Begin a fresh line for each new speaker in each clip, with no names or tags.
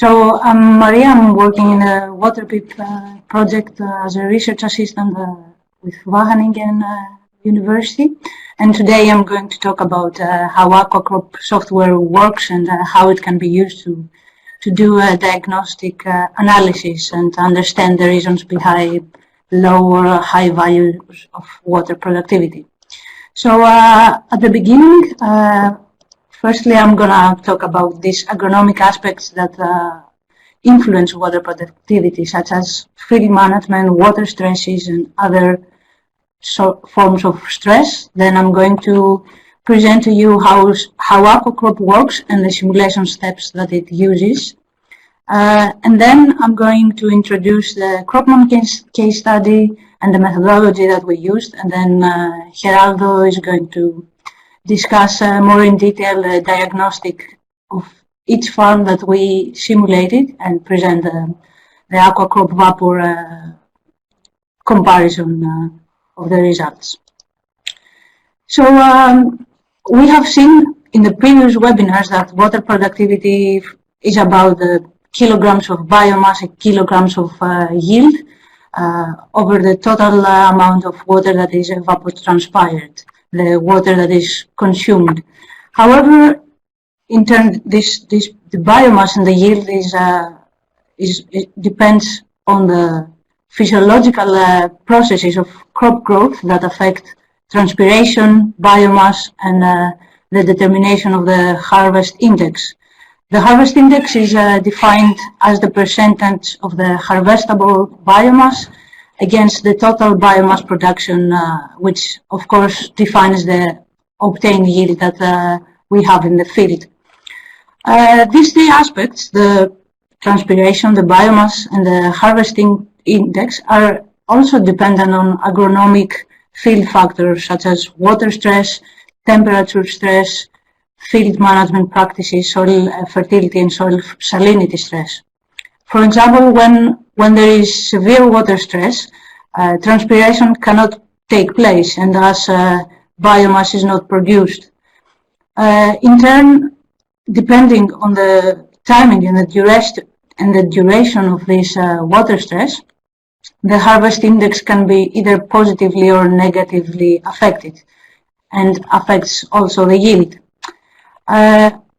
So I'm Maria. I'm working in a WaterPIP project as a research assistant with Wageningen University. And today I'm going to talk about how AquaCrop software works and how it can be used to do a diagnostic analysis and understand the reasons behind low or high values of water productivity. So at the beginning, firstly, I'm going to talk about these agronomic aspects that influence water productivity, such as field management, water stresses, and other forms of stress. Then I'm going to present to you how AquaCrop works and the simulation steps that it uses. And then I'm going to introduce the Cropman case study and the methodology that we used. And then Gerardo is going to discuss more in detail the diagnostic of each farm that we simulated and present the AquaCrop WaPOR comparison of the results. So we have seen in the previous webinars that water productivity is about the kilograms of biomass and kilograms of yield over the total amount of water that is evapotranspired, the water that is consumed. However, in turn, the biomass and the yield depends on the physiological processes of crop growth that affect transpiration, biomass, and the determination of the harvest index. The harvest index is defined as the percentage of the harvestable biomass against the total biomass production, which of course defines the obtained yield that we have in the field. These three aspects, the transpiration, the biomass, and the harvesting index, are also dependent on agronomic field factors such as water stress, temperature stress, field management practices, soil fertility, and soil salinity stress. For example, when there is severe water stress, transpiration cannot take place, and thus biomass is not produced. In turn, depending on the timing and the duration of this water stress, the harvest index can be either positively or negatively affected, and affects also the yield.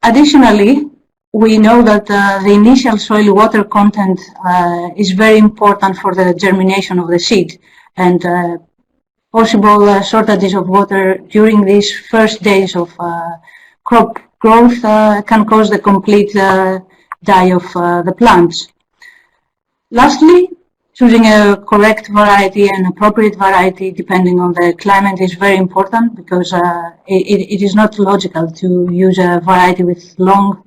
Additionally, we know that the initial soil water content is very important for the germination of the seed, and possible shortages of water during these first days of crop growth can cause the complete die of the plants. Lastly, choosing a correct variety and appropriate variety depending on the climate is very important, because it is not logical to use a variety with long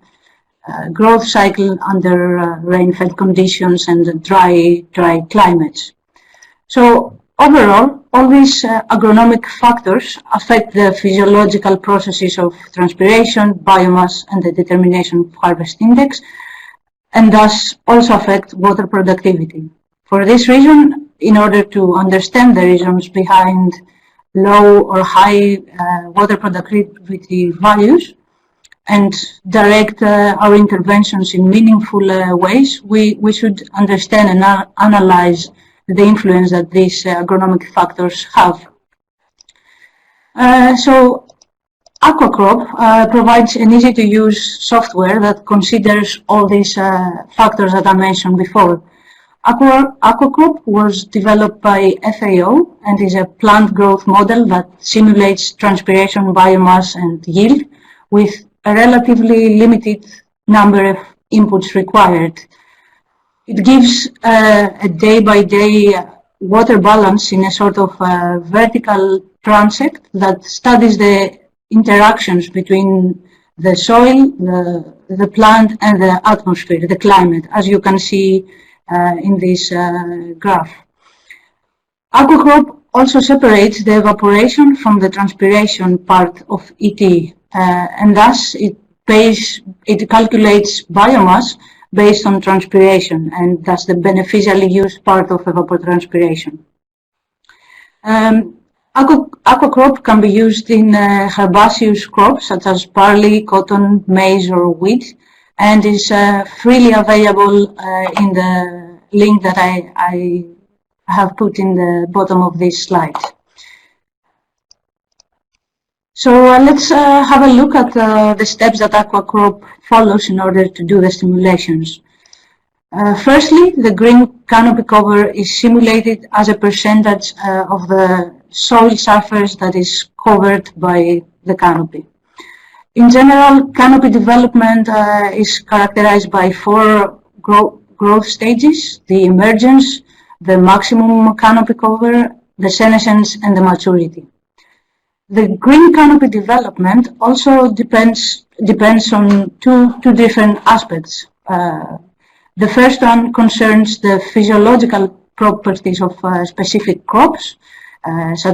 growth cycle under rain-fed conditions and dry climates. So overall, all these agronomic factors affect the physiological processes of transpiration, biomass, and the determination of harvest index, and thus also affect water productivity. For this reason, in order to understand the reasons behind low or high water productivity values and direct our interventions in meaningful ways, we should understand and analyze the influence that these agronomic factors have. So AquaCrop provides an easy-to-use software that considers all these factors that I mentioned before. AquaCrop was developed by FAO and is a plant growth model that simulates transpiration, biomass, and yield with a relatively limited number of inputs required. It gives a day-by-day water balance in a sort of vertical transect that studies the interactions between the soil, the plant, and the atmosphere, the climate, as you can see in this graph. AquaCrop also separates the evaporation from the transpiration part of ET, and thus it calculates biomass based on transpiration, and thus the beneficially used part of evapotranspiration. AquaCrop can be used in herbaceous crops such as barley, cotton, maize, or wheat, and is freely available in the link that I have put in the bottom of this slide. So let's have a look at the steps that AquaCrop follows in order to do the simulations. Firstly, the green canopy cover is simulated as a percentage of the soil surface that is covered by the canopy. In general, canopy development is characterized by 4 growth stages: the emergence, the maximum canopy cover, the senescence, and the maturity. The green canopy development also depends on two different aspects. The first one concerns the physiological properties of specific crops, such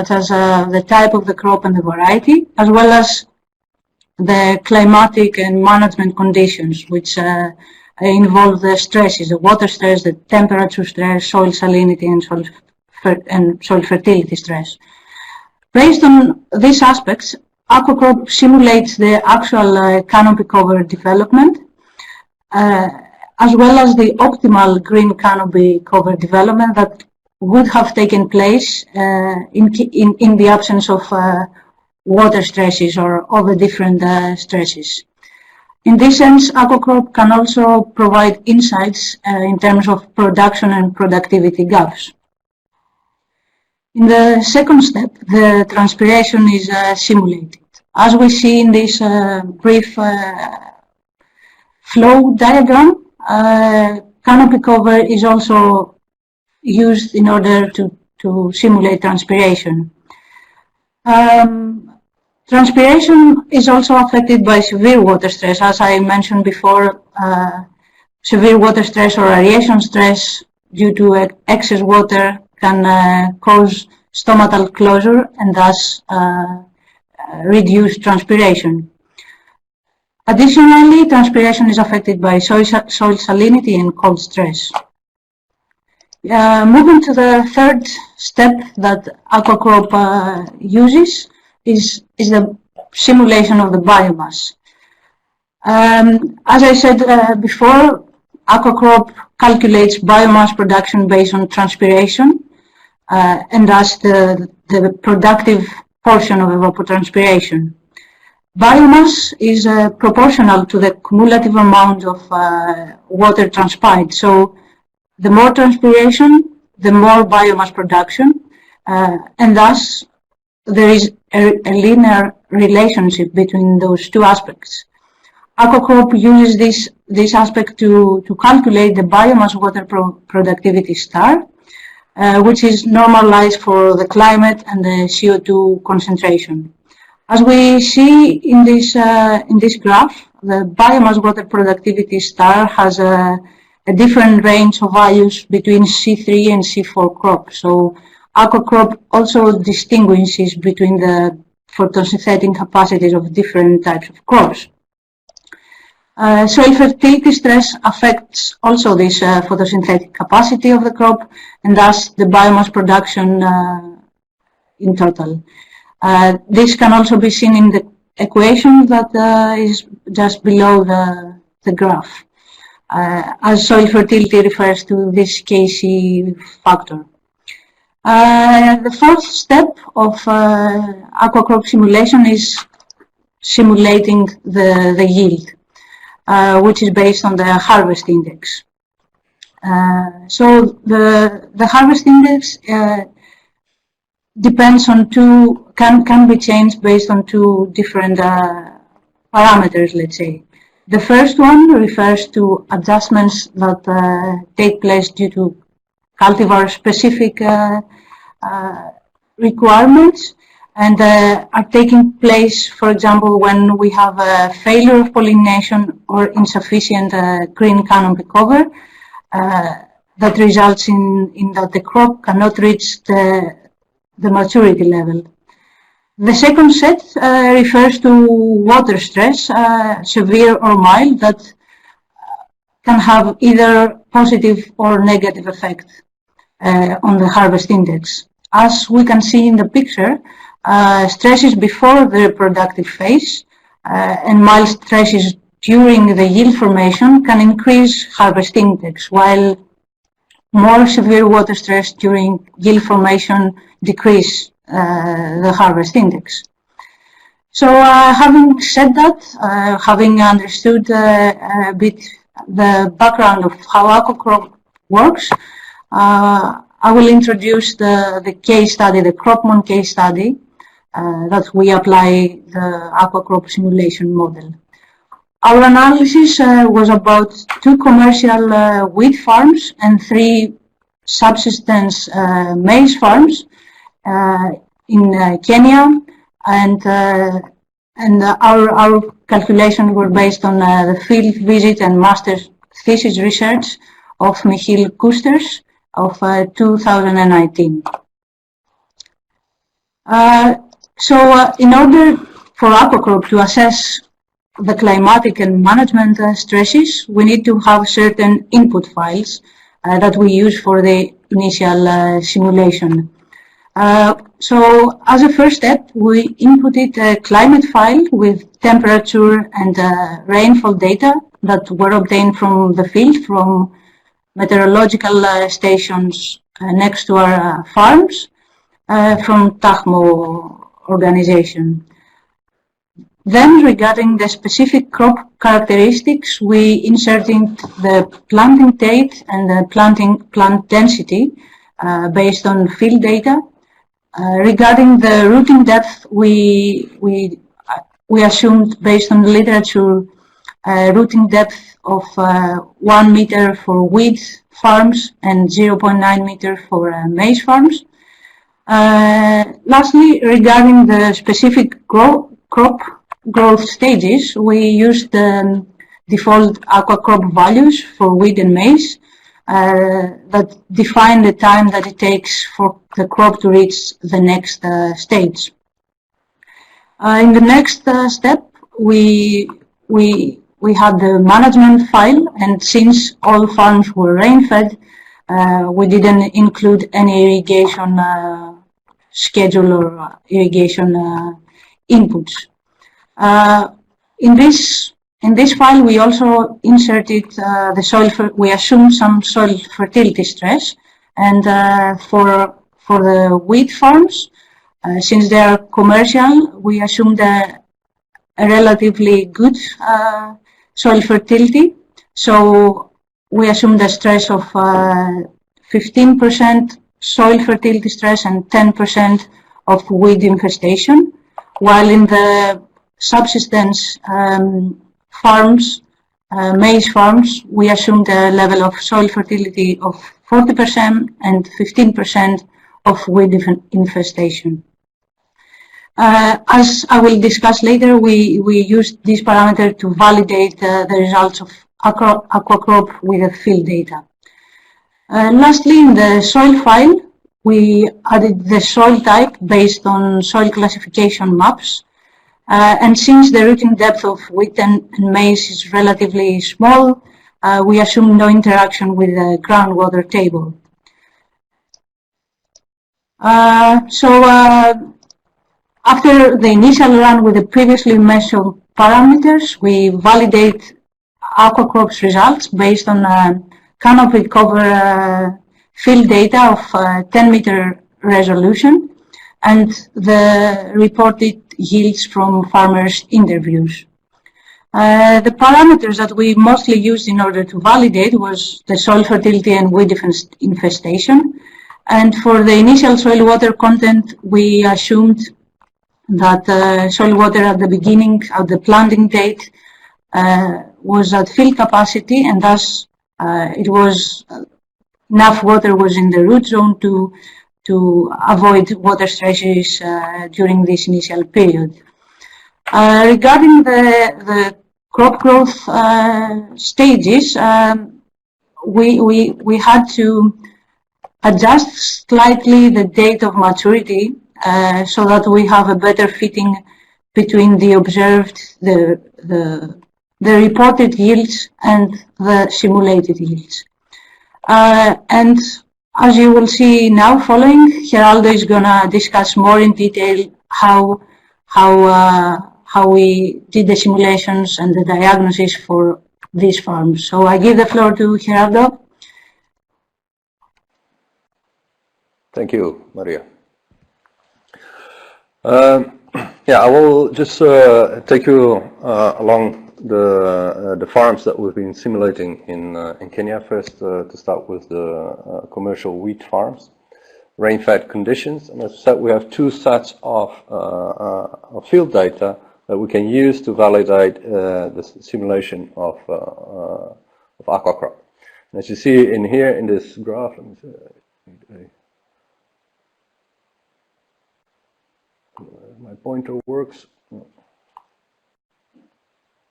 as the type of the crop and the variety, as well as the climatic and management conditions, which involve the stresses, the water stress, the temperature stress, soil salinity, and soil fertility stress. Based on these aspects, AquaCrop simulates the actual canopy cover development, as well as the optimal green canopy cover development that would have taken place in the absence of water stresses or other different stresses. In this sense, AquaCrop can also provide insights in terms of production and productivity gaps. In the second step, the transpiration is simulated. As we see in this brief flow diagram, canopy cover is also used in order to simulate transpiration. Transpiration is also affected by severe water stress. As I mentioned before, severe water stress or aeration stress due to excess water can cause stomatal closure and thus reduce transpiration. Additionally, transpiration is affected by soil salinity and cold stress. Moving to the third step that AquaCrop uses is the simulation of the biomass. As I said before, AquaCrop calculates biomass production based on transpiration, and thus the productive portion of evapotranspiration. Biomass is proportional to the cumulative amount of water transpired. So the more transpiration, the more biomass production, and thus there is a linear relationship between those two aspects. AquaCrop uses this aspect to calculate the biomass water productivity star, which is normalized for the climate and the CO2 concentration. As we see in this graph, the biomass water productivity star has a different range of values between C3 and C4 crops. So AquaCrop also distinguishes between the photosynthetic capacities of different types of crops. Soil fertility stress affects also this photosynthetic capacity of the crop and thus the biomass production in total. This can also be seen in the equation that is just below the graph, as soil fertility refers to this Kc factor. The fourth step of AquaCrop simulation is simulating the yield, which is based on the harvest index. So the harvest index depends on can be changed based on two different parameters, let's say. The first one refers to adjustments that take place due to cultivar specific requirements and are taking place, for example, when we have a failure of pollination or insufficient green canopy cover that results in that the crop cannot reach the maturity level. The second set refers to water stress, severe or mild, that can have either positive or negative effect on the harvest index. As we can see in the picture, stresses before the reproductive phase and mild stresses during the yield formation can increase harvest index, while more severe water stress during yield formation decrease the harvest index. So having said that, having understood a bit the background of how AquaCrop works, I will introduce the case study, the Cropmon case study, that we apply the AquaCrop simulation model. Our analysis was about 2 commercial wheat farms and 3 subsistence maize farms in Kenya, and our calculations were based on the field visit and master's thesis research of Michiel Koesters of 2019. In order for AquaCrop to assess the climatic and management stresses, we need to have certain input files that we use for the initial simulation. So as a first step, we inputted a climate file with temperature and rainfall data that were obtained from the field, from meteorological stations next to our farms, from TACMO organization. Then, regarding the specific crop characteristics, we inserted the planting date and the plant density based on field data. Regarding the rooting depth, we assumed, based on the literature, rooting depth of 1 meter for wheat farms and 0.9 meter for maize farms. Lastly, regarding the specific crop growth stages, we used the default AquaCrop values for wheat and maize that define the time that it takes for the crop to reach the next stage. In the next step, we had the management file, and since all farms were rain-fed, we didn't include any irrigation schedule or irrigation inputs. In this file, we also inserted the soil. We assumed some soil fertility stress, and for the wheat farms, since they are commercial, we assumed a relatively good soil fertility. So we assumed a stress of 15% soil fertility stress and 10% of weed infestation, while in the subsistence farms, maize farms, we assumed a level of soil fertility of 40% and 15% of weed infestation. As I will discuss later, we used this parameter to validate the results of AquaCrop with the field data. Lastly, in the soil file, we added the soil type based on soil classification maps. And since the rooting depth of wheat and maize is relatively small, we assume no interaction with the groundwater table. After the initial run with the previously mentioned parameters, we validate AquaCrop's results based on canopy cover field data of 10-meter resolution and the reported yields from farmers' interviews. The parameters that we mostly used in order to validate was the soil fertility and weed infestation. And for the initial soil water content, we assumed that soil water at the beginning of the planting date was at field capacity, and thus it was enough water was in the root zone to avoid water stresses during this initial period. Regarding the crop growth stages, we had to adjust slightly the date of maturity so that we have a better fitting between the observed, the reported yields and the simulated yields. And as you will see now following, Gerardo is gonna discuss more in detail how how we did the simulations and the diagnosis for these farms. So I give the floor to Gerardo.
Thank you, Maria. Yeah, I will just take you along the farms that we've been simulating in Kenya. First, to start with the commercial wheat farms, rain-fed conditions, and as I said, we have two sets of field data that we can use to validate the simulation of AquaCrop. And as you see in here in this graph, let me see, my pointer works.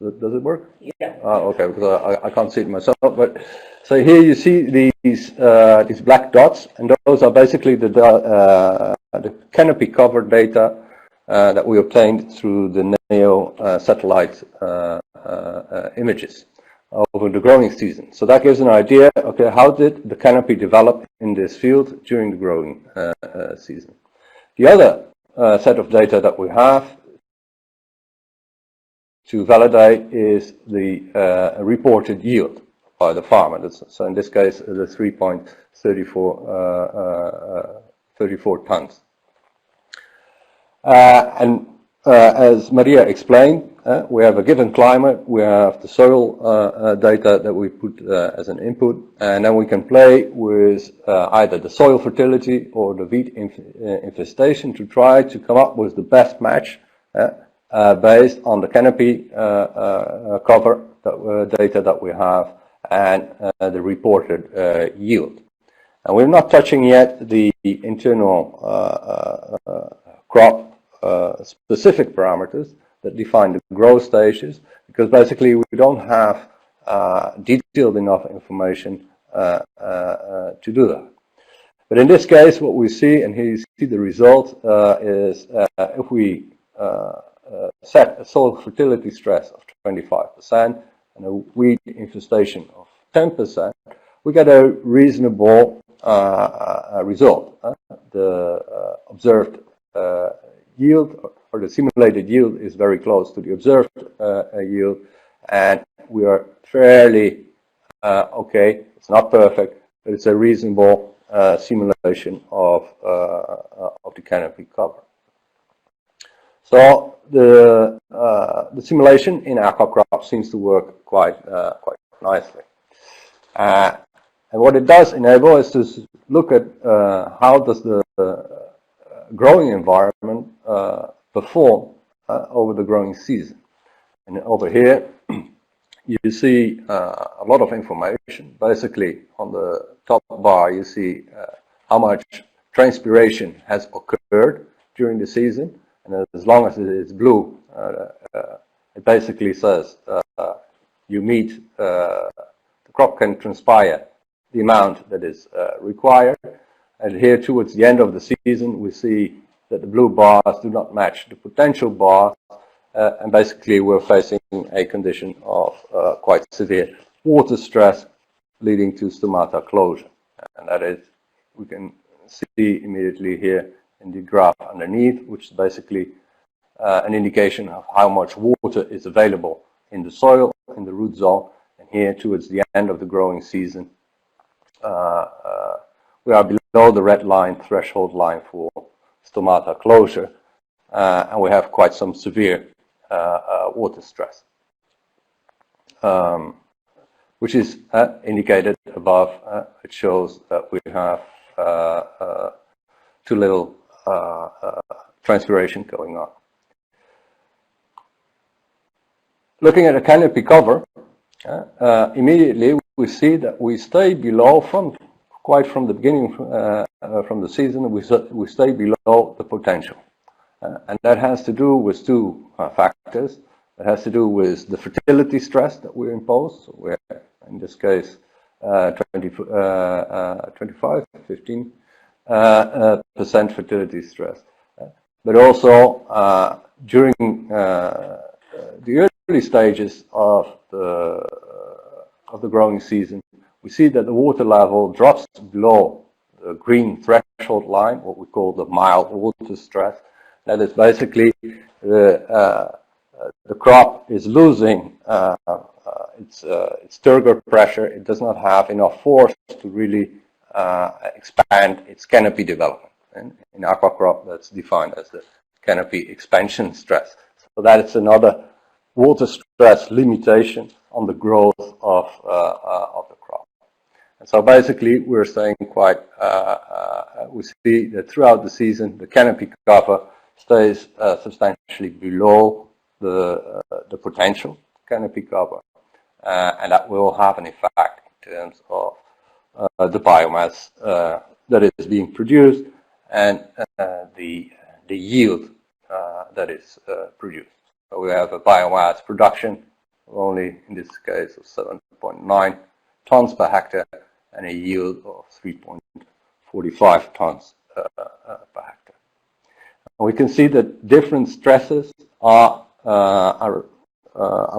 Does it work?
Yeah.
Okay, because I can't see it myself. But so here you see these black dots, and those are basically the canopy cover data that we obtained through the NEO satellite images over the growing season. So that gives an idea. Okay, how did the canopy develop in this field during the growing season? The other set of data that we have to validate is the reported yield by the farmer. So in this case, the 3.34 tons. And as Maria explained, we have a given climate, we have the soil data that we put as an input, and then we can play with either the soil fertility or the wheat infestation to try to come up with the best match based on the canopy cover data that we have and the reported yield. And we're not touching yet the internal crop specific parameters that define the growth stages, because basically we don't have detailed enough information to do that. But in this case, what we see, and here you see the result, is if we set a soil fertility stress of 25% and a wheat infestation of 10%, we get a reasonable result. The observed yield, or the simulated yield, is very close to the observed yield, and we are fairly okay. It's not perfect, but it's a reasonable simulation of the canopy cover. So the simulation in AquaCrop seems to work quite nicely. And what it does enable is to look at how does the growing environment perform over the growing season. And over here you see a lot of information. Basically on the top bar you see how much transpiration has occurred during the season, and as long as it is blue, it basically says you meet, the crop can transpire the amount that is required. And here towards the end of the season we see that the blue bars do not match the potential bars, and basically we're facing a condition of quite severe water stress leading to stomata closure. And that is, we can see immediately here in the graph underneath, which is basically an indication of how much water is available in the soil, in the root zone. And here towards the end of the growing season, we are below the red line, threshold line for stomata closure, and we have quite some severe water stress, which is indicated above. It shows that we have too little transpiration going on. Looking at a canopy cover, immediately we see that we stay below quite from the beginning, from the season, we stay below the potential. And that has to do with two factors. It has to do with the fertility stress that we impose. So we're, in this case, 15% fertility stress. But also, during the early stages of the growing season, we see that the water level drops below the green threshold line, what we call the mild water stress. That is basically the the crop is losing its turgor pressure. It does not have enough force to really expand its canopy development. And in AquaCrop, that's defined as the canopy expansion stress. So that is another water stress limitation on the growth of the crop. And so basically, we're saying quite, we see that throughout the season, the canopy cover stays substantially below the potential canopy cover, and that will have an effect in terms of the biomass that is being produced and the yield that is produced. So we have a biomass production of only, in this case, of 7.9 tons per hectare and a yield of 3.45 tons per hectare. And we can see that different stresses are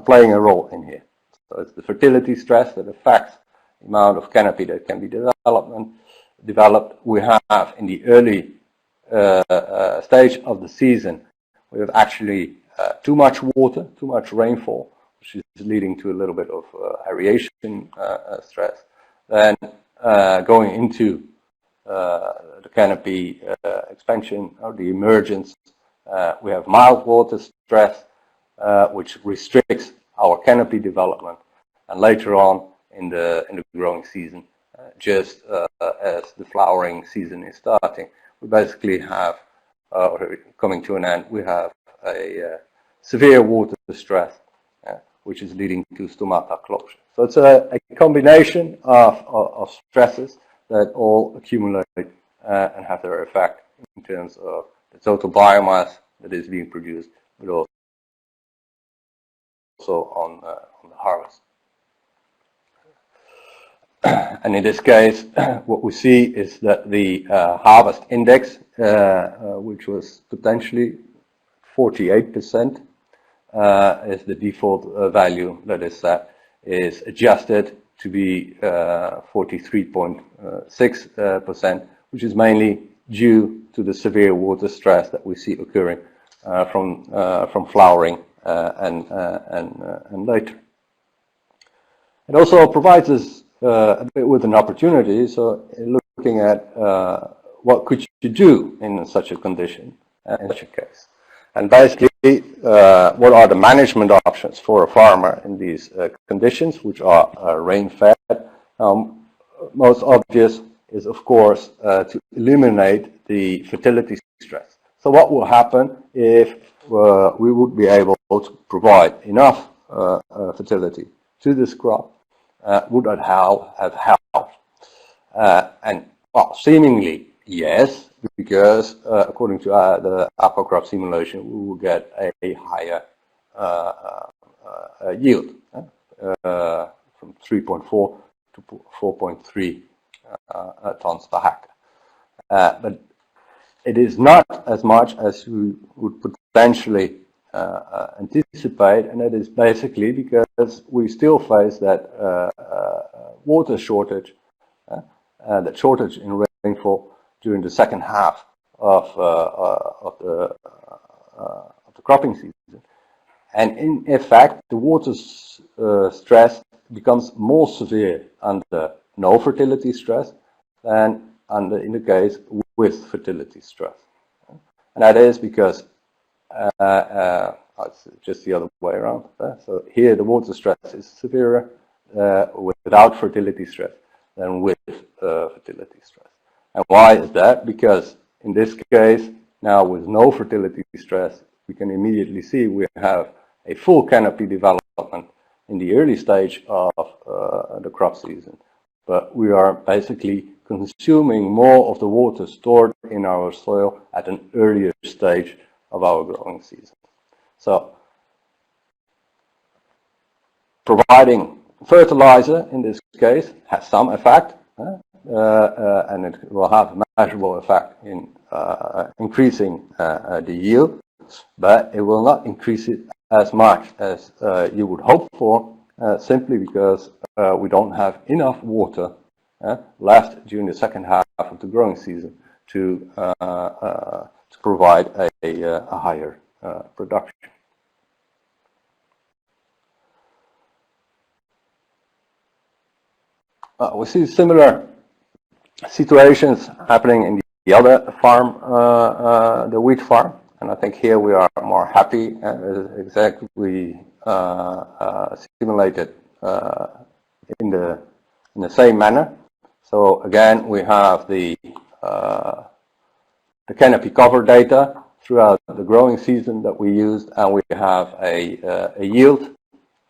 playing a role in here. So it's the fertility stress that affects the amount of canopy that can be developed. We have in the early stage of the season, we have actually too much water, too much rainfall, which is leading to a little bit of aeration stress. Then going into the canopy expansion or the emergence, we have mild water stress, which restricts our canopy development. And later on in the growing season, just as the flowering season is starting, we basically have, or coming to an end, we have a severe water stress, which is leading to stomata closure. So it's a combination of stresses that all accumulate and have their effect in terms of the total biomass that is being produced, but also on the harvest. And in this case, what we see is that the harvest index, which was potentially 48%, is the default value that is set, is adjusted to be 43.6%, which is mainly due to the severe water stress that we see occurring from flowering and later. It also provides us a bit with an opportunity. So looking at what could you do in such a condition, in such a case. And basically, what are the management options for a farmer in these conditions, which are rain-fed? Most obvious is, of course, to eliminate the fertility stress. So what will happen if we would be able to provide enough fertility to this crop? Would that have helped? And well, seemingly yes, because according to the AquaCrop simulation, we will get a higher yield from 3.4 to 4.3 tons per hectare. But it is not as much as we would potentially anticipate, and it is basically because we still face that water shortage, that shortage in rainfall during the second half of the cropping season. And in effect, the water stress becomes more severe under no fertility stress than in the case with fertility stress. And that is because it's just the other way around. So here the water stress is severer without fertility stress than with fertility stress. And why is that? Because in this case, now with no fertility stress, we can immediately see we have a full canopy development in the early stage of the crop season. But we are basically consuming more of the water stored in our soil at an earlier stage of our growing season. So providing fertilizer in this case has some effect, and it will have a measurable effect in increasing the yield, but it will not increase it as much as you would hope for, simply because we don't have enough water left during the second half of the growing season to provide a higher production. we see similar situations happening in the other farm, the wheat farm, and I think here we are more happy and exactly simulated in the same manner. So again, we have the canopy cover data throughout the growing season that we used, and we have a yield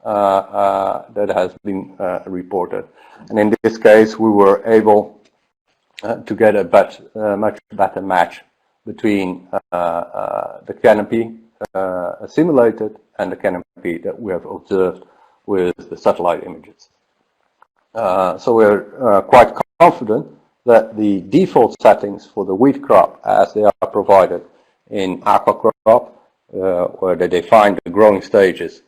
that has been reported. And in this case, we were able to get a much better match between the canopy simulated and the canopy that we have observed with the satellite images. So we're quite confident that the default settings for the wheat crop, as they are provided in AquaCrop, where they define the growing stages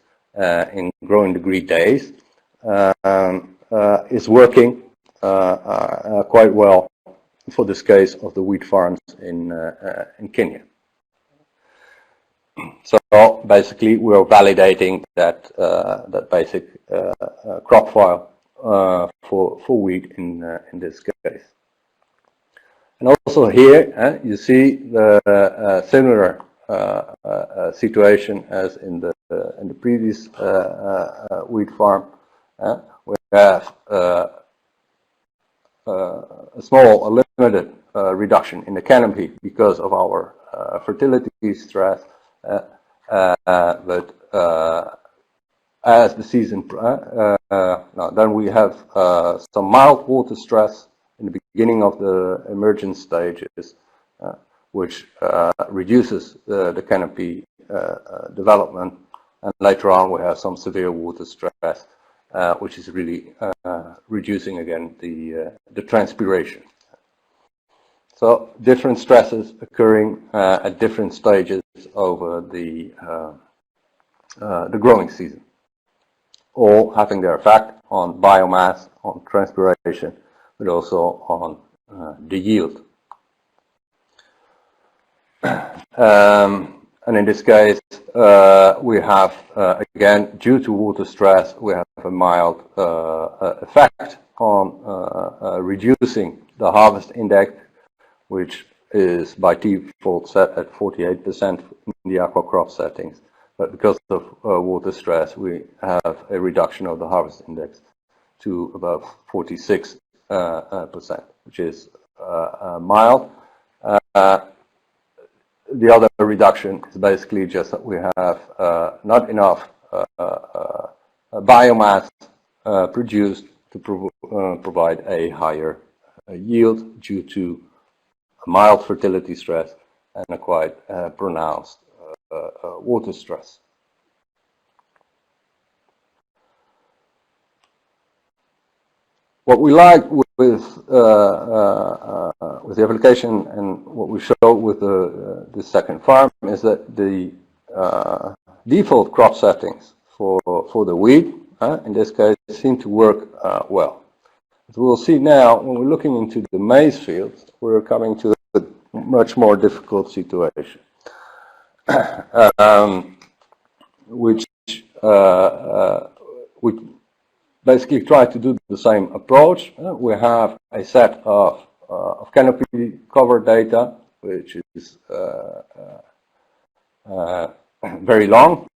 in growing degree days, is working quite well for this case of the wheat farms in Kenya. So basically, we are validating that that basic crop file for wheat in this case. And also here, you see the similar situation as in the previous wheat farm. We have a limited reduction in the canopy because of our fertility stress, but as the season, then we have some mild water stress in the beginning of the emergence stages, which reduces the canopy development, and later on we have some severe water stress, which is really reducing again the transpiration. So different stresses occurring at different stages over the growing season, all having their effect on biomass, on transpiration, but also on the yield. And in this case, we have, again, due to water stress, we have a mild effect on reducing the harvest index, which is by default set at 48% in the AquaCrop settings. But because of water stress, we have a reduction of the harvest index to about 46%, which is mild. The other reduction is basically just that we have not enough biomass produced to provide a higher yield due to a mild fertility stress and a quite pronounced water stress. What we like with the application and what we show with the second farm is that the default crop settings for the wheat, in this case, seem to work well. As we'll see now, when we're looking into the maize fields, we're coming to a much more difficult situation, which we basically try to do the same approach. We have a set of canopy cover data, which is very long,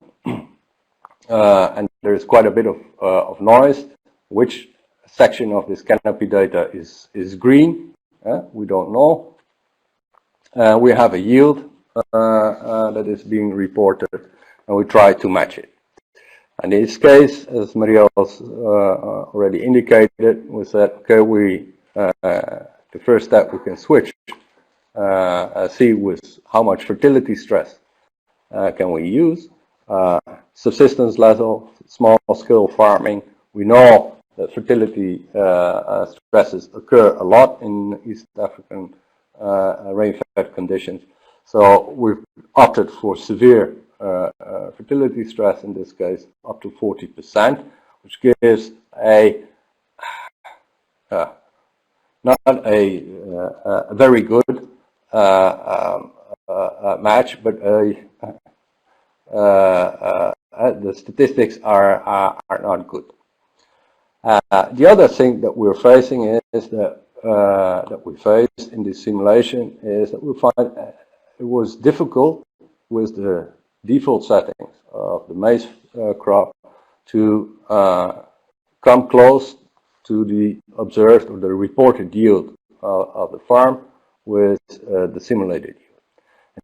and there is quite a bit of noise. Which section of this canopy data is green? We don't know. We have a yield that is being reported, and we try to match it. In this case, as Maria already indicated, we said, okay, the first step we can switch, see with how much fertility stress can we use. Subsistence level, small scale farming, we know that fertility stresses occur a lot in East African rain-fed conditions. So we've opted for severe fertility stress, in this case, up to 40%, which gives not a very good match, but the statistics are not good. The other thing that we're facing is that we faced in this simulation is that we find it was difficult with the default settings of the maize crop to come close to the observed or the reported yield of the farm with the simulated yield.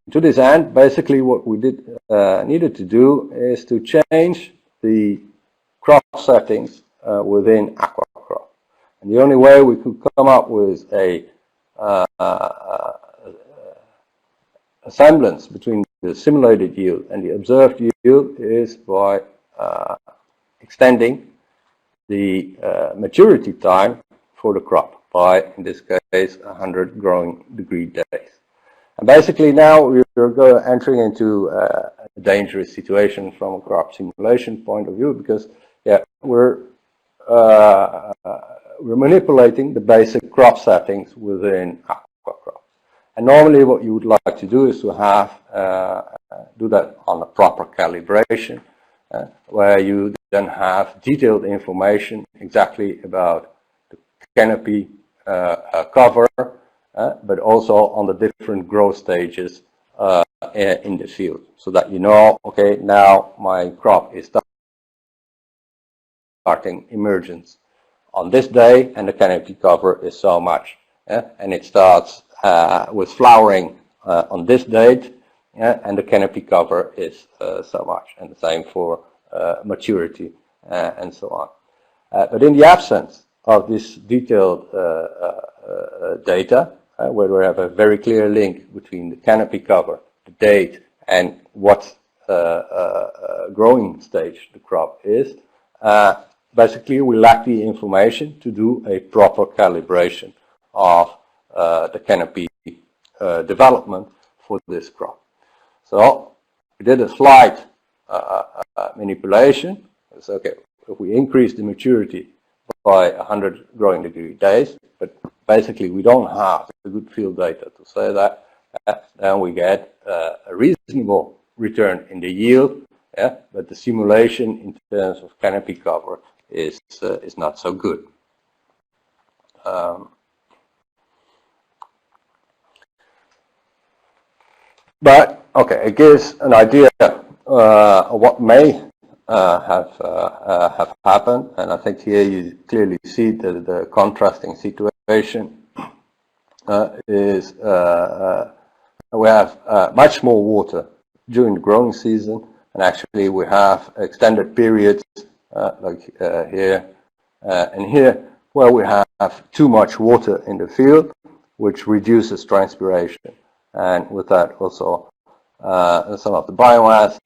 And to this end, basically what we needed to do is to change the crop settings within AquaCrop. And the only way we could come up with a semblance between the simulated yield and the observed yield is by extending the maturity time for the crop by, in this case, 100 growing degree days. And basically now we're entering into a dangerous situation from a crop simulation point of view, because we're manipulating the basic crop settings within AquaCrop. And normally what you would like to do is to have do that on a proper calibration, where you then have detailed information exactly about the canopy cover, but also on the different growth stages in the field, so that you know, okay, now my crop is starting emergence on this day, and the canopy cover is so much, and it starts with flowering on this date, and the canopy cover is so much, and the same for maturity and so on. But in the absence of this detailed data, where we have a very clear link between the canopy cover, the date, and what growing stage the crop is, basically we lack the information to do a proper calibration of the canopy development for this crop. So we did a slight manipulation. It's okay, if we increase the maturity by 100 growing degree days, but basically we don't have the good field data to say that, then we get a reasonable return in the yield, but the simulation in terms of canopy cover is not so good. But okay, it gives an idea of what may have happened, and I think here you clearly see that the contrasting situation is we have much more water during the growing season, and actually we have extended periods like here and here, where we have too much water in the field, which reduces transpiration, and with that also some of the biomass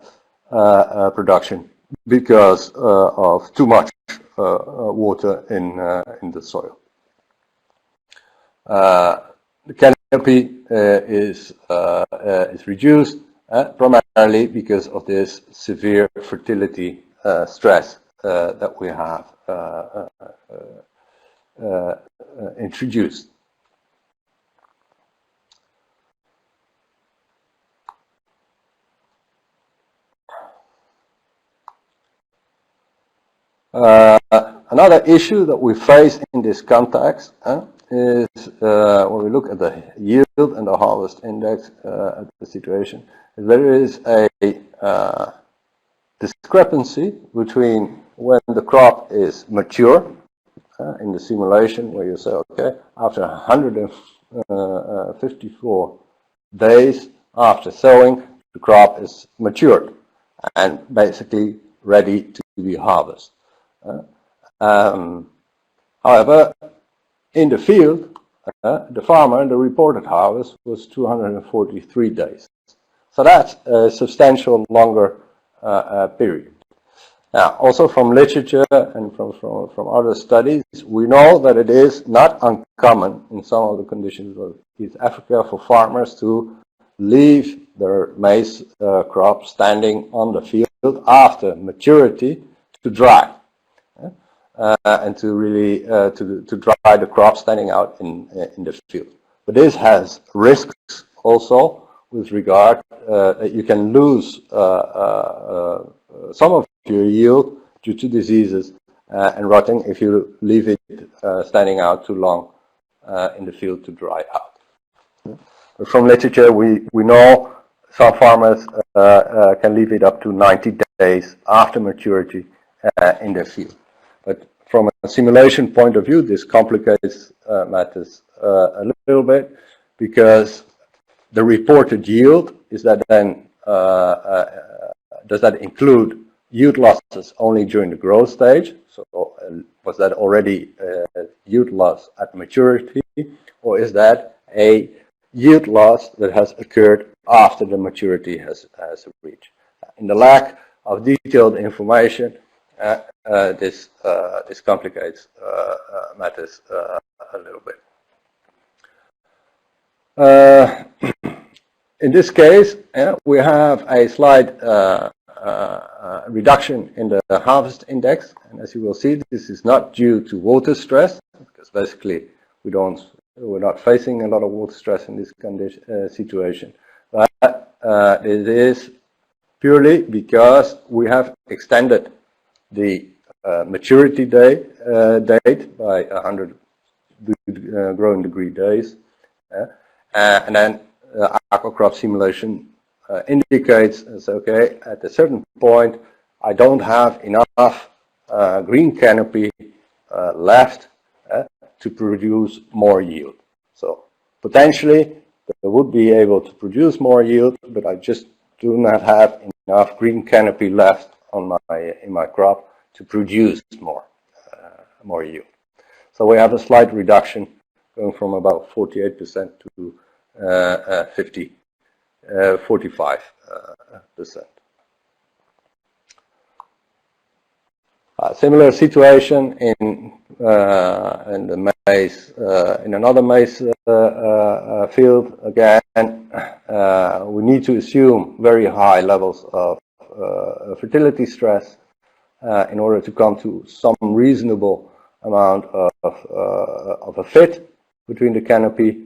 production, because of too much water in the soil. The canopy is reduced primarily because of this severe fertility stress that we have introduced. Another issue that we face in this context is when we look at the yield and the harvest index at the situation, is there is a discrepancy between when the crop is mature in the simulation, where you say, okay, after 154 days after sowing, the crop is matured and basically ready to be harvested. However, in the field, the farmer, the reported harvest was 243 days. So that's a substantial longer period. Now, also from literature and from other studies, we know that it is not uncommon in some of the conditions of East Africa for farmers to leave their maize crop standing on the field after maturity to dry. And to really to dry the crop standing out in the field. But this has risks also with regard that you can lose some of your yield due to diseases and rotting if you leave it standing out too long in the field to dry out. But from literature, we know some farmers can leave it up to 90 days after maturity in their field. But from a simulation point of view, this complicates matters a little bit, because the reported yield, is that then does that include yield losses only during the growth stage? So was that already yield loss at maturity, or is that a yield loss that has occurred after the maturity has reached? In the lack of detailed information, this complicates matters a little bit. In this case, we have a slight reduction in the harvest index, and as you will see, this is not due to water stress, because basically we're not facing a lot of water stress in this situation, but it is purely because we have extended the maturity date by 100 growing degree days, and then AquaCrop simulation indicates, okay, at a certain point I don't have enough green canopy left to produce more yield. So potentially I would be able to produce more yield, but I just do not have enough green canopy left on in my crop to produce more yield. So we have a slight reduction going from about 48% to 45%. Similar situation in the maize, in another maize field. Again, we need to assume very high levels of fertility stress in order to come to some reasonable amount of a fit between the canopy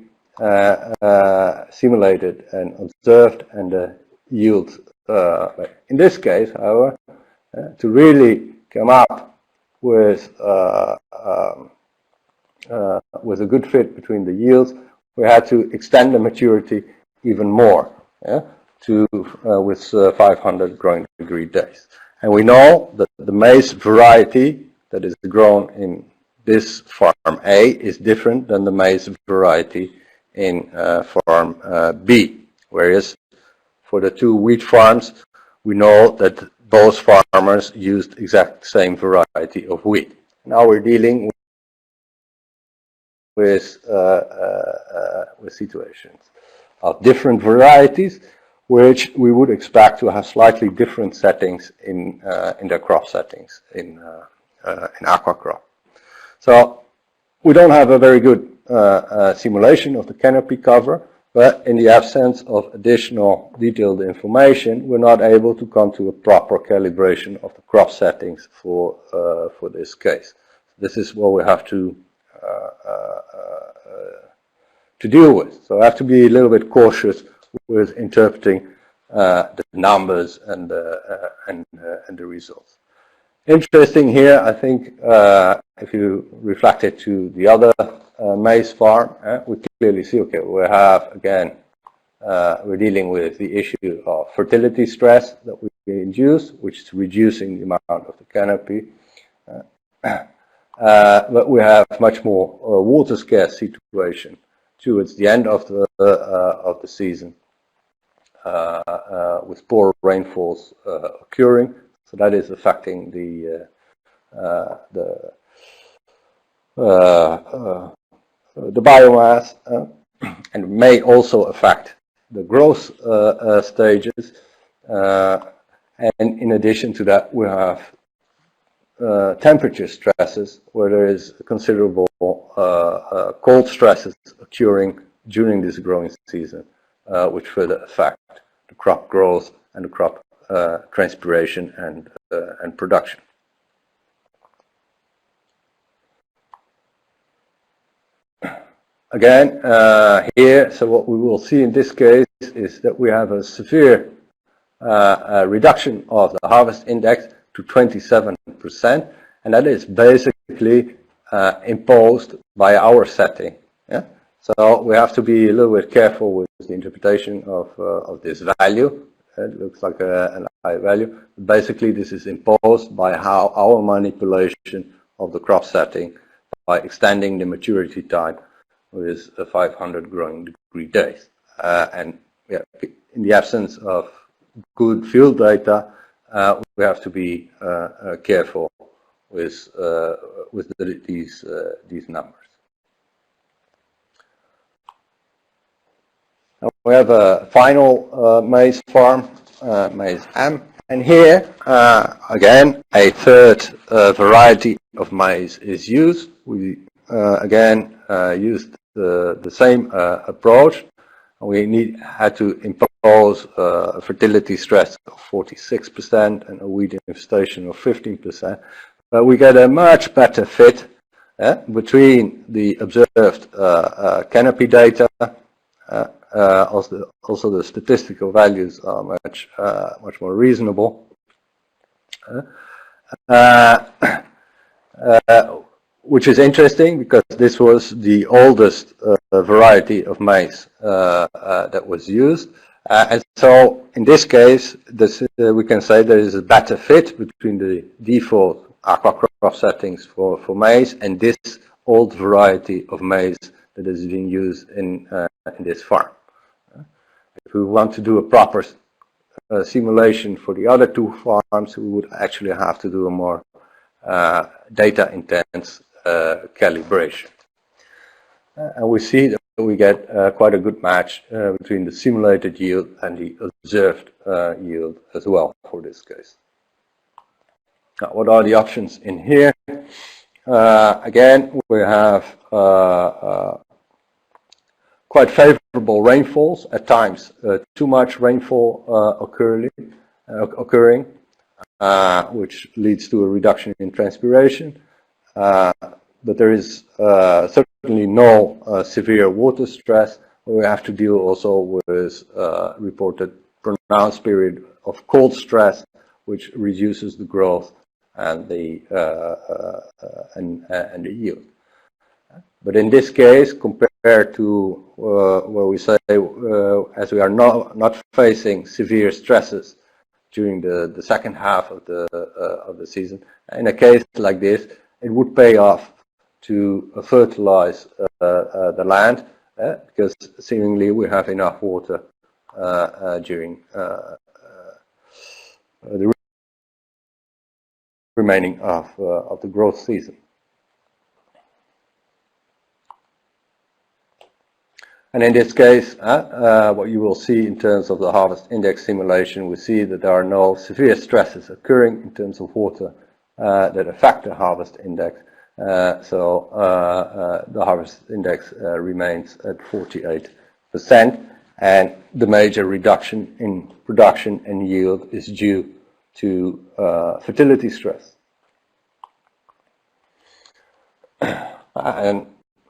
simulated and observed and the yield. In this case, however, to really come up with a good fit between the yields, we had to extend the maturity even more, with 500 growing degree days. And we know that the maize variety that is grown in this farm A is different than the maize variety in farm B, whereas for the two wheat farms, we know that both farmers used exact same variety of wheat. Now we're dealing with situations of different varieties, which we would expect to have slightly different settings in their crop settings in AquaCrop. So we don't have a very good simulation of the canopy cover, but in the absence of additional detailed information, we're not able to come to a proper calibration of the crop settings for this case. This is what we have to deal with. So I have to be a little bit cautious with interpreting the numbers and the results. Interesting here, I think, if you reflect it to the other maize farm, we clearly see, okay, we have, again, we're dealing with the issue of fertility stress that we induce, which is reducing the amount of the canopy. But we have much more water scarce situation towards the end of the season, with poor rainfalls occurring. So that is affecting the biomass, and may also affect the growth stages. And in addition to that, we have temperature stresses, where there is considerable cold stresses occurring during this growing season, which further affect the crop growth and the crop transpiration and production. Again, here, so what we will see in this case is that we have a severe reduction of the harvest index to 27%, and that is basically imposed by our setting. Yeah? So we have to be a little bit careful with the interpretation of this value. It looks like an high value. Basically, this is imposed by how our manipulation of the crop setting by extending the maturity time with 500 growing degree days. And yeah, in the absence of good field data, we have to be careful with these numbers. Now we have a final maize farm, maize M, and here again a third variety of maize is used. We again used the same approach. We had to impose a fertility stress of 46% and a weed infestation of 15%. But we get a much better fit between the observed canopy data. Also the statistical values are much more reasonable. Which is interesting because this was the oldest variety of maize that was used. And so in this case, we can say there is a better fit between the default AquaCrop settings for maize and this old variety of maize that is being used in this farm. If we want to do a proper simulation for the other two farms, we would actually have to do a more data-intense calibration. And we see that we get quite a good match between the simulated yield and the observed yield as well for this case. Now, what are the options in here? Again, we have quite favorable rainfalls, at times too much rainfall occurring, which leads to a reduction in transpiration. But there is certainly no severe water stress. We have to deal also with reported pronounced period of cold stress, which reduces the growth and the yield. But in this case, compared to where we say, as we are not facing severe stresses during the second half of the season, in a case like this, it would pay off to fertilize the land because seemingly we have enough water during the remaining of the growth season. And in this case, what you will see in terms of the harvest index simulation, we see that there are no severe stresses occurring in terms of water that affect the harvest index. So the harvest index remains at 48%, and the major reduction in production and yield is due to fertility stress. And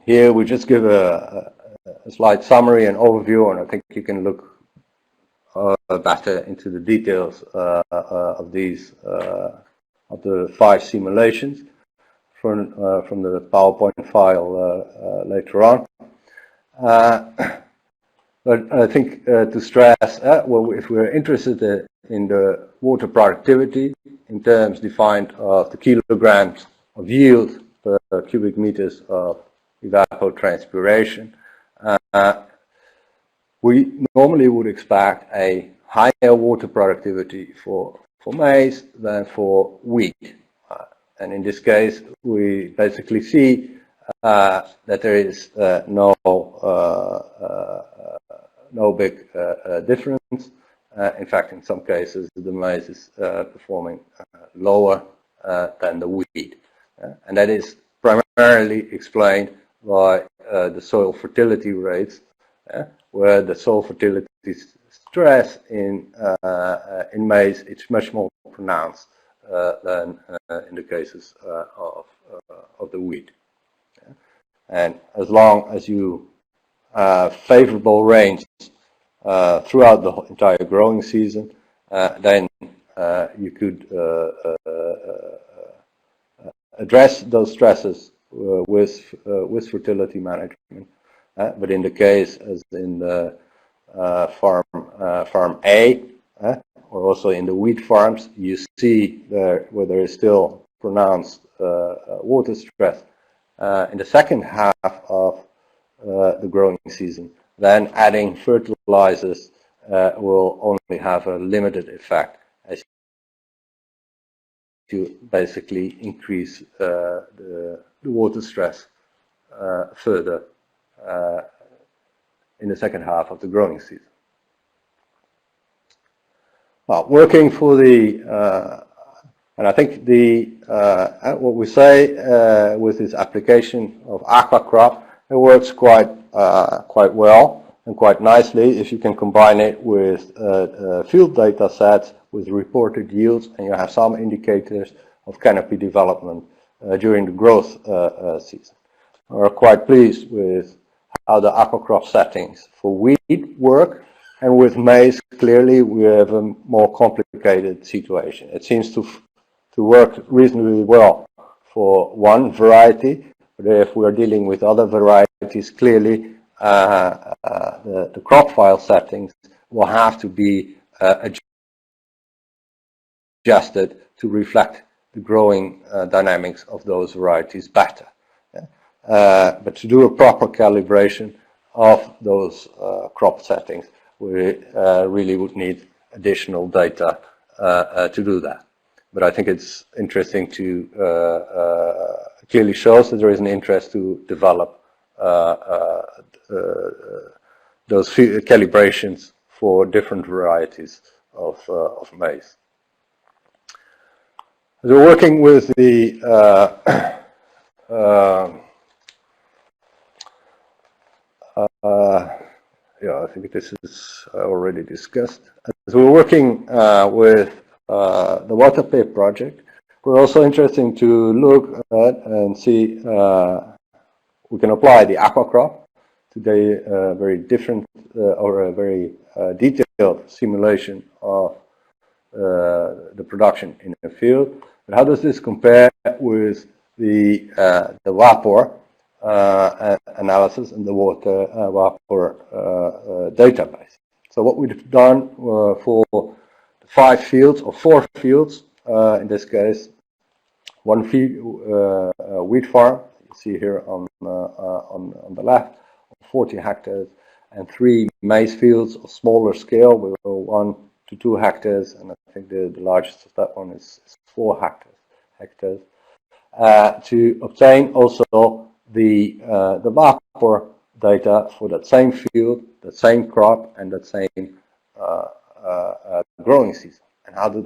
here we just give a slight summary and overview, and I think you can look better into the details of these of the 5 simulations from the PowerPoint file later on. But I think to stress, well, if we're interested in the water productivity in terms defined of the kilograms of yield per cubic meters of evapotranspiration, we normally would expect a higher water productivity for maize than for wheat. And in this case, we basically see that there is no big difference. In fact, in some cases, the maize is performing lower than the wheat. And that is primarily explained by the soil fertility rates, where the soil fertility stress in maize is much more pronounced than in the cases of the wheat. And as long as you have favorable rains throughout the entire growing season, then you could address those stresses with fertility management. But in the case as in the farm A, or also in the wheat farms, you see there where there is still pronounced water stress in the second half of the growing season. Then adding fertilizers will only have a limited effect, as you basically increase the water stress further in the second half of the growing season. Well, working for the and I think the what we say with this application of AquaCrop, it works quite well and quite nicely if you can combine it with field data sets with reported yields, and you have some indicators of canopy development during the growth season. We're quite pleased with how the AquaCrop settings for wheat work, and with maize clearly we have a more complicated situation. It seems to work reasonably well for one variety, but if we are dealing with other varieties, clearly the crop file settings will have to be adjusted to reflect the growing dynamics of those varieties better. But to do a proper calibration of those crop settings, we really would need additional data to do that. But I think it's interesting to clearly shows that there is an interest to develop those calibrations for different varieties of maize. So we're working with the yeah, I think this is already discussed. So we're working with the WaterPIP project. We're also interested to look at and see we can apply the AquaCrop to the very different or a very detailed simulation of the production in the field. But how does this compare with the WaPOR analysis and the WaPOR database? So what we've done for 5 fields or 4 fields in this case, one wheat farm you see here on the left, 40 hectares, and 3 maize fields of smaller scale with 1 to 2 hectares, and I think the largest of that one is 4 hectares. To obtain also the WaPOR data for that same field, that same crop, and that same growing season. And how do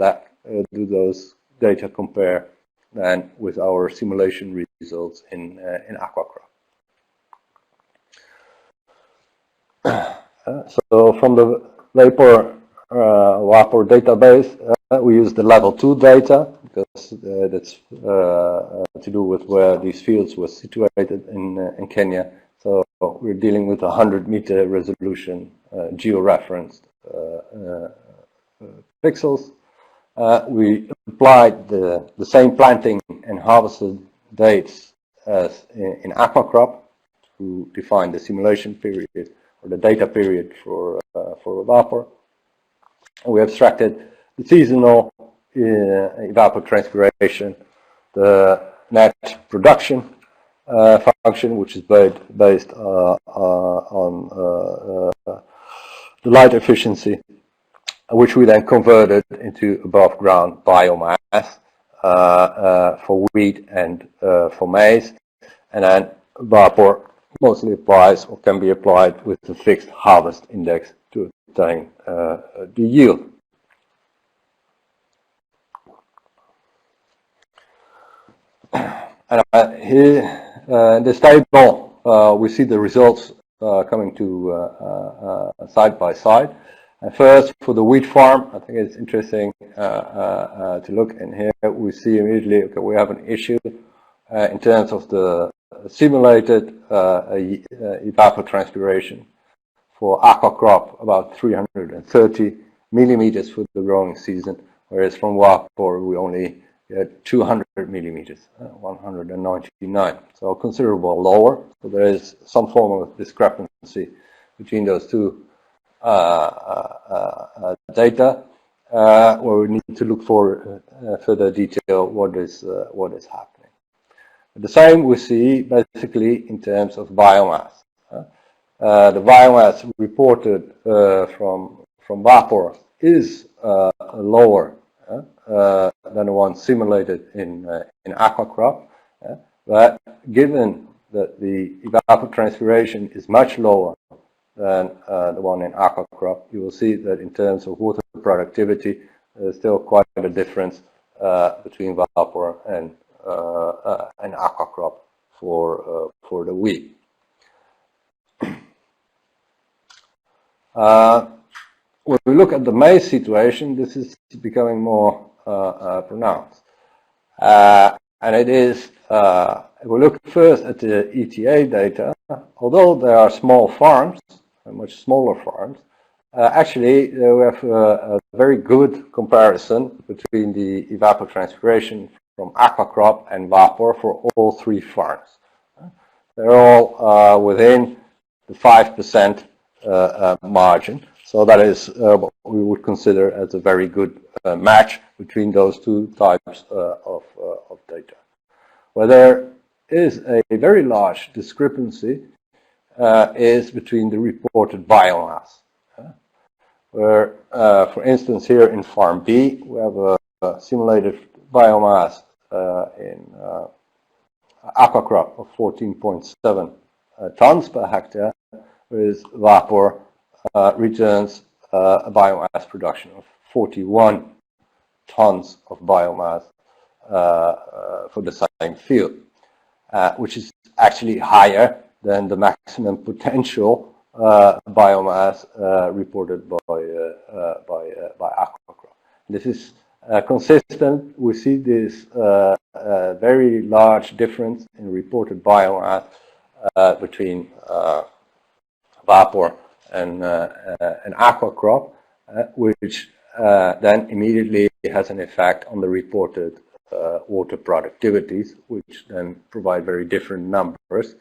those data compare then with our simulation results in AquaCrop? So from the WaPOR database, we use the level 2 data because that's to do with where these fields were situated in Kenya. So we're dealing with 100-meter resolution georeferenced pixels. We applied the same planting and harvested dates as in AquaCrop to define the simulation period or the data period for WaPOR. We abstracted the seasonal evapotranspiration, the net production function, which is based on the light efficiency, which we then converted into above ground biomass for wheat and for maize, and then WaPOR mostly applies or can be applied with the fixed harvest index to obtain the yield. And here in this table we see the results coming to side by side. And first, for the wheat farm, I think it's interesting to look in here. We see immediately, okay, we have an issue in terms of the simulated evapotranspiration for AquaCrop, about 330 millimeters for the growing season, whereas from WaPOR we only you had 200 millimeters, 199. So considerable lower. So there is some form of discrepancy between those two data, where we need to look for further detail what is happening. The same we see basically in terms of biomass. The biomass reported from WaPOR is lower than the one simulated in AquaCrop, but given that the evapotranspiration is much lower than the one in AquaCrop, you will see that in terms of water productivity, there's still quite a difference between WaPOR and AquaCrop for the WUR. When we look at the maize situation, this is becoming more pronounced. And it is, if we look first at the ETA data, although there are small farms, much smaller farms, actually we have a very good comparison between the evapotranspiration from AquaCrop and WaPOR for all three farms. They're all within the 5% margin. So that is what we would consider as a very good match between those two types of data. Where there is a very large discrepancy is between the reported biomass. Where, for instance, here in Farm B, we have a simulated biomass in AquaCrop of 14.7 tons per hectare, whereas WaPOR returns a biomass production of 41 tons of biomass for the same field, which is actually higher than the maximum potential biomass reported by AquaCrop. This is consistent. We see this very large difference in reported biomass between WaPOR and AquaCrop, which then immediately has an effect on the reported water productivities, which then provide very different numbers.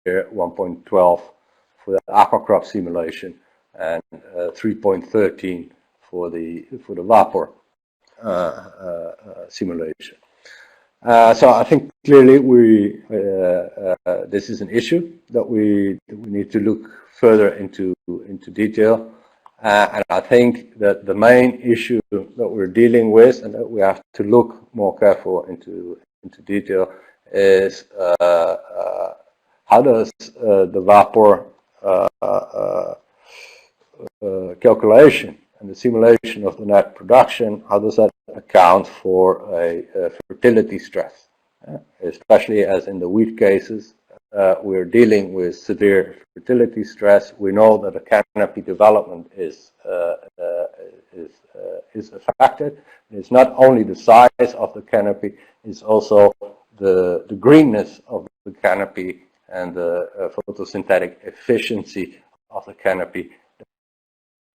Here 1.12 for the AquaCrop simulation and 3.13 for the WaPOR simulation. So I think clearly this is an issue that we need to look further into detail. And I think that the main issue that we're dealing with and that we have to look more careful into detail is how does the WaPOR calculation and the simulation of the net production, how does that account for a fertility stress? Especially as in the wheat cases, we're dealing with severe fertility stress. We know that the canopy development is affected. It's not only the size of the canopy, it's also the greenness of the canopy and the photosynthetic efficiency of the canopy